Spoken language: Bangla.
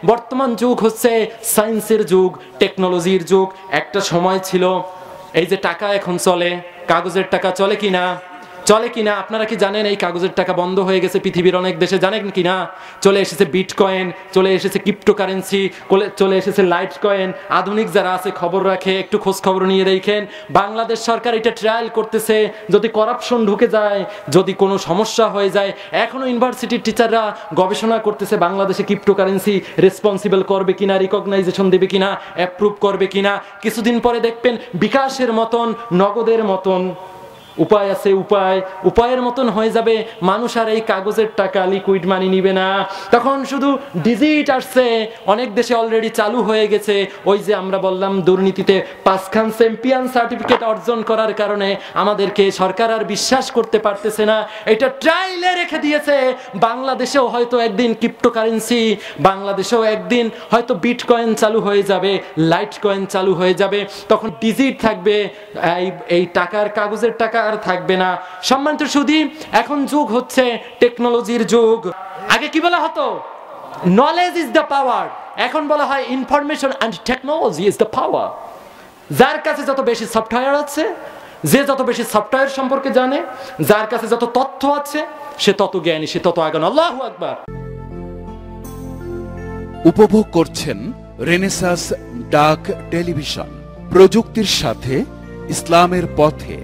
বর্তমান যুগ হচ্ছে সায়েন্সের যুগ, টেকনোলজির যুগ। একটা সময় ছিল এই যে টাকা এখন চলে, কাগজের টাকা চলে কিনা, চলে কিনা আপনারা কি জানেন? এই কাগজের টাকা বন্ধ হয়ে গেছে পৃথিবীর অনেক দেশে, জানেন কিনা? চলে এসেছে বিটকয়েন, চলে এসেছে ক্রিপ্টোকারেন্সি, চলে এসেছে লাইট কয়েন। আধুনিক যারা আছে খবর রাখে, একটু খোঁজ খবর নিয়ে দেখেন, বাংলাদেশ সরকার এটা ট্রায়াল করতেছে। যদি করাপশন ঢুকে যায়, যদি কোনো সমস্যা হয়ে যায়, এখনো ইউনিভার্সিটির টিচাররা গবেষণা করতেছে বাংলাদেশে ক্রিপ্টোকারেন্সি রেসপন্সিবল করবে কিনা, রিকগনাইজেশন দেবে কিনা, অ্যাপ্রুভ করবে কিনা। কিছুদিন পরে দেখবেন বিকাশের মতন, নগদের মতন উপায় আছে, উপায়ের মতন হয়ে যাবে। মানুষ আর এই কাগজের টাকা, লিকুইড মানি নিবে না। তখন শুধু ডিজিট আসছে, অনেক দেশে অলরেডি চালু হয়ে গেছে। ওই যে আমরা বললাম দুর্নীতিতে 5খান চ্যাম্পিয়ন সার্টিফিকেট অর্জন করার কারণে আমাদেরকে সরকার আর বিশ্বাস করতে পারতেছে না, এটা ট্রায়ালে রেখে দিয়েছে। বাংলাদেশেও হয়তো একদিন ক্রিপ্টোকারেন্সি, বাংলাদেশেও একদিন হয়তো বিটকয়েন চালু হয়ে যাবে, লাইট কয়েন চালু হয়ে যাবে। তখন ডিজিট থাকবে, এই টাকার, কাগজের টাকা আর থাকবে না। সম্মানিত সুধী, এখন যুগ হচ্ছে টেকনোলজির যুগ। আগে কি বলা হতো? Knowledge is the power. এখন বলা হয় information and technology is the power. যার কাছে যত বেশি সফটওয়্যার আছে, যে যত বেশি সফটওয়্যার সম্পর্কে জানে, যার কাছে যত তথ্য আছে, সে তত জ্ঞানী, সে তত আগানো। আল্লাহু আকবার। উপভোগ করছেন রেনেসাস ডাক টেলিভিশন, প্রযুক্তির সাথে ইসলামের পথে।